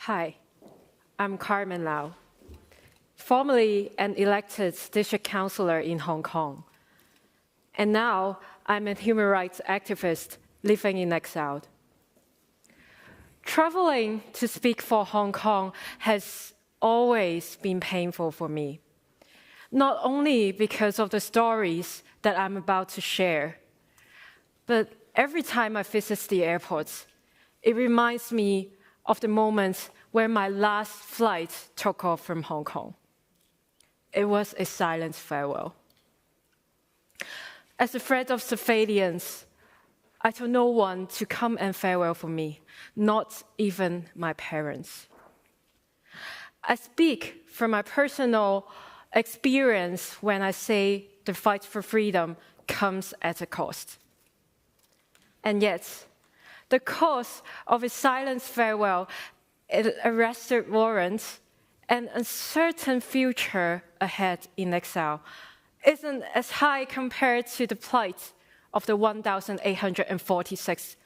Hi, I'm Carmen Lau, formerly an elected district councillor in Hong Kong. And now I'm a human rights activist living in exile. Traveling to speak for Hong Kong has always been painful for me, not only because of the stories that I'm about to share, but every time I visit the airport, it reminds me of the moment when my last flight took off from Hong Kong. It was a silent farewell. As a threat of surveillance, I told no one to come and farewell for me, not even my parents. I speak from my personal experience when I say the fight for freedom comes at a cost. And yet, the cost of a silent farewell, an arrested warrant, and an uncertain future ahead in exile isn't as high compared to the plight of the 1,846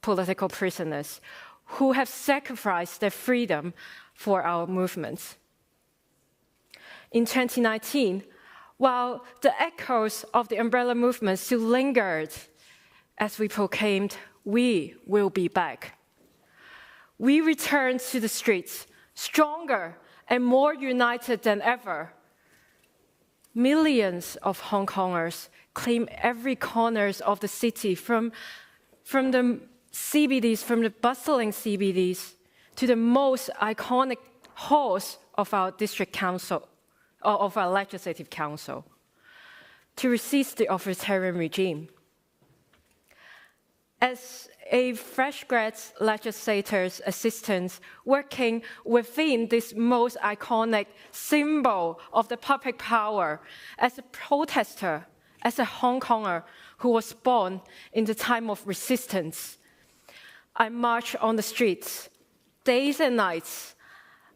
political prisoners who have sacrificed their freedom for our movement. In 2019, while the echoes of the umbrella movement still lingered as we proclaimed, "We will be back," we returned to the streets, stronger and more united than ever. Millions of Hong Kongers claim every corner of the city, from the CBDs, from the bustling CBDs, to the most iconic halls of our district council, or of our legislative council, to resist the authoritarian regime. As a fresh grad legislator's assistant working within this most iconic symbol of the public power, as a protester, as a Hong Konger who was born in the time of resistance, I marched on the streets, days and nights,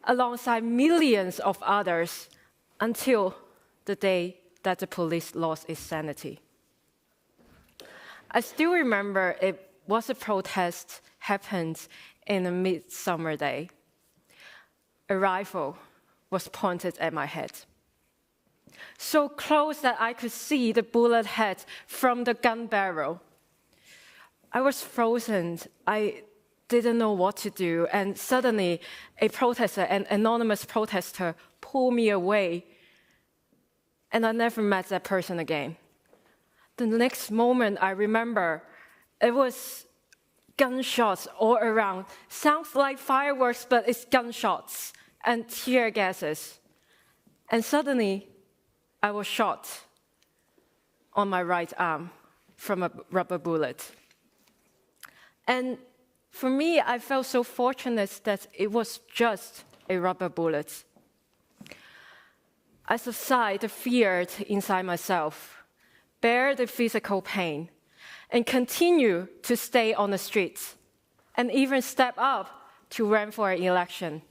alongside millions of others, until the day that the police lost its sanity. I still remember it was a protest happened in a midsummer day. A rifle was pointed at my head, so close that I could see the bullet head from the gun barrel. I was frozen. I didn't know what to do, and suddenly a protester, an anonymous protester, pulled me away, and I never met that person again. The next moment I remember, it was gunshots all around. Sounds like fireworks, but it's gunshots and tear gases. And suddenly, I was shot on my right arm from a rubber bullet. And for me, I felt so fortunate that it was just a rubber bullet. I subsided the fear inside myself, bear the physical pain, and continue to stay on the streets, and even step up to run for an election,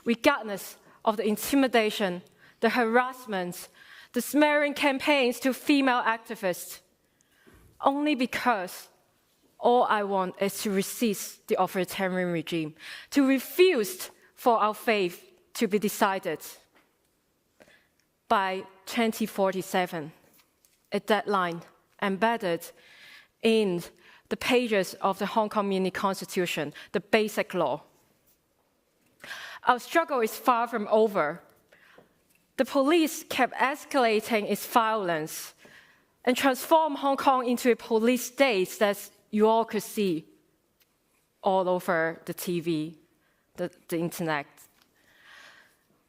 regardless of the intimidation, the harassment, the smearing campaigns to female activists, only because all I want is to resist the authoritarian regime, to refuse for our faith to be decided. By 2047, a deadline embedded in the pages of the Hong Kong Mini Constitution, the Basic Law. Our struggle is far from over. The police kept escalating its violence and transformed Hong Kong into a police state that you all could see all over the TV, the internet.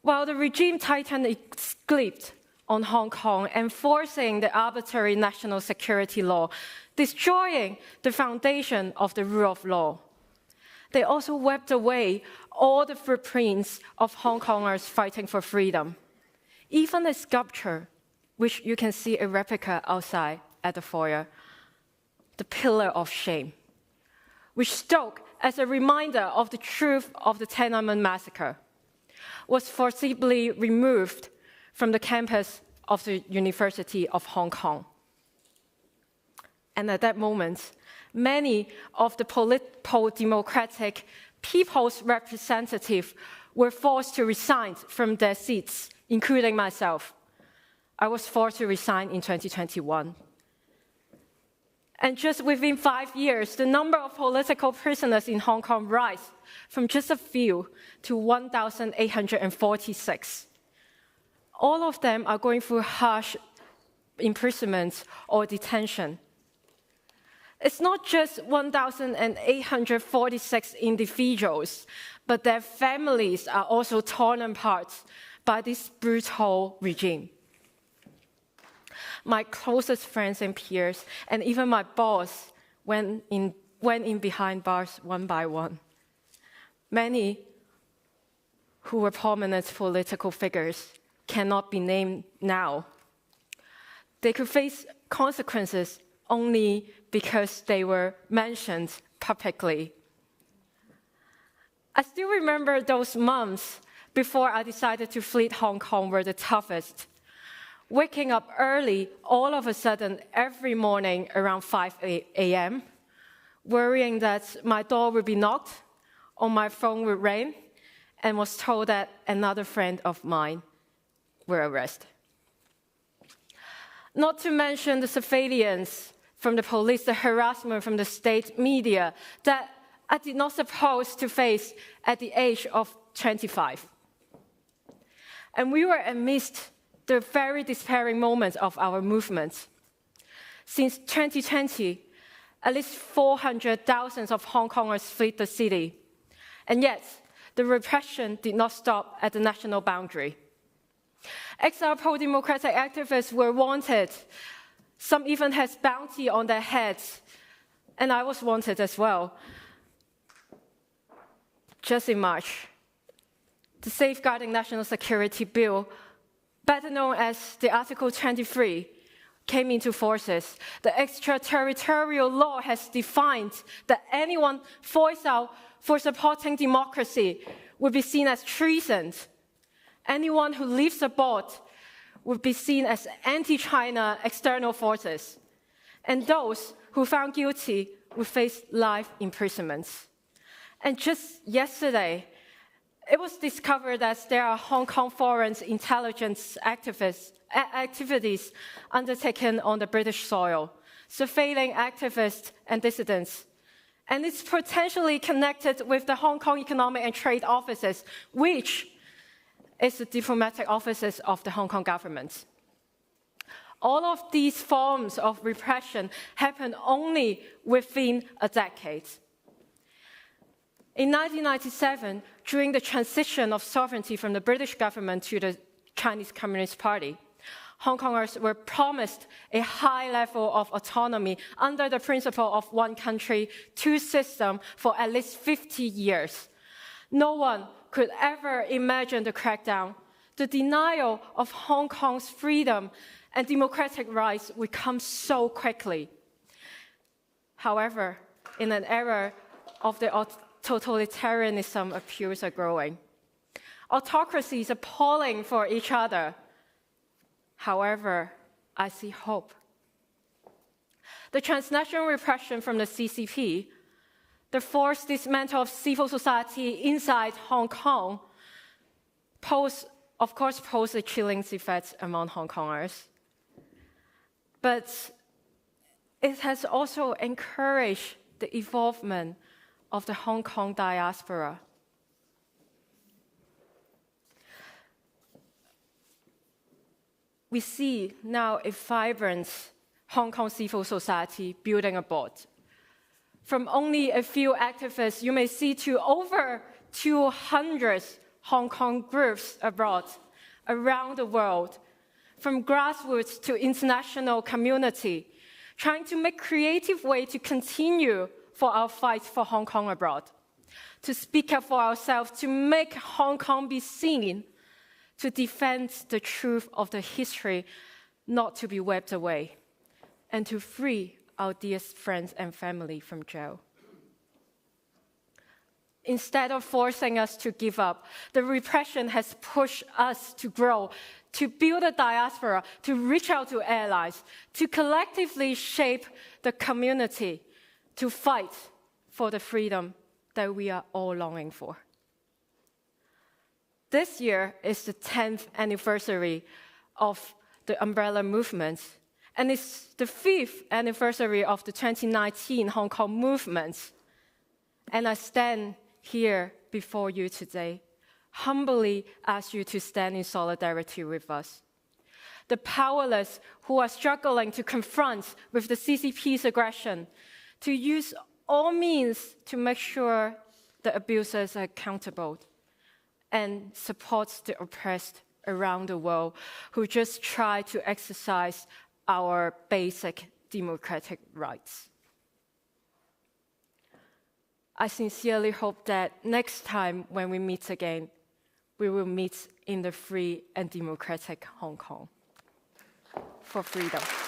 While the regime tightened its grip on Hong Kong, enforcing the arbitrary national security law, destroying the foundation of the rule of law, they also wiped away all the footprints of Hong Kongers fighting for freedom. Even a sculpture, which you can see a replica outside at the foyer, the Pillar of Shame, which stood as a reminder of the truth of the Tiananmen massacre, was forcibly removed from the campus of the University of Hong Kong. And at that moment, many of the democratic people's representatives were forced to resign from their seats, including myself. I was forced to resign in 2021. And just within 5 years, the number of political prisoners in Hong Kong rose from just a few to 1,846. All of them are going through harsh imprisonment or detention. It's not just 1,846 individuals, but their families are also torn apart by this brutal regime. My closest friends and peers, and even my boss, went in behind bars one by one. Many who were prominent political figures cannot be named now. They could face consequences only because they were mentioned publicly. I still remember those months before I decided to flee Hong Kong were the toughest. Waking up early, all of a sudden, every morning around 5 a.m., worrying that my door would be knocked or my phone would ring, and was told that another friend of mine were arrested. Not to mention the surveillance from the police, the harassment from the state media that I did not suppose to face at the age of 25. And we were amidst the very despairing moments of our movement. Since 2020, at least 400,000 of Hong Kongers fled the city. And yet, the repression did not stop at the national boundary. Exiled pro-democratic activists were wanted. Some even had bounty on their heads. And I was wanted as well. Just in March, the Safeguarding National Security Bill, better known as the Article 23, came into force. The extraterritorial law has defined that anyone voiced out for supporting democracy would be seen as treason. Anyone who leaves abroad would be seen as anti-China external forces. And those who found guilty would face life imprisonment. And just yesterday, it was discovered that there are Hong Kong foreign intelligence activities undertaken on the British soil, surveilling activists and dissidents. And it's potentially connected with the Hong Kong Economic and Trade Offices, which is the diplomatic offices of the Hong Kong government. All of these forms of repression happened only within a decade. In 1997, during the transition of sovereignty from the British government to the Chinese Communist Party, Hong Kongers were promised a high level of autonomy under the principle of one country, two systems for at least 50 years. No one could ever imagine the crackdown. The denial of Hong Kong's freedom and democratic rights would come so quickly. However, in an era of the totalitarianism, appeals are growing. Autocracies are pulling for each other. However, I see hope. The transnational repression from the CCP, the forced dismantle of civil society inside Hong Kong, pose a chilling effect among Hong Kongers. But it has also encouraged the evolvement of the Hong Kong diaspora. We see now a vibrant Hong Kong civil society building abroad. From only a few activists, you may see to over 200 Hong Kong groups abroad, around the world, from grassroots to international community, trying to make creative ways to continue for our fight for Hong Kong abroad, to speak up for ourselves, to make Hong Kong be seen, to defend the truth of the history not to be wiped away, and to free our dearest friends and family from jail. Instead of forcing us to give up, the repression has pushed us to grow, to build a diaspora, to reach out to allies, to collectively shape the community, to fight for the freedom that we are all longing for. This year is the 10th anniversary of the umbrella movement, and it's the 5th anniversary of the 2019 Hong Kong movement. And I stand here before you today, humbly ask you to stand in solidarity with us. The powerless who are struggling to confront with the CCP's aggression, to use all means to make sure the abusers are accountable, and support the oppressed around the world who just try to exercise our basic democratic rights. I sincerely hope that next time when we meet again, we will meet in the free and democratic Hong Kong for freedom.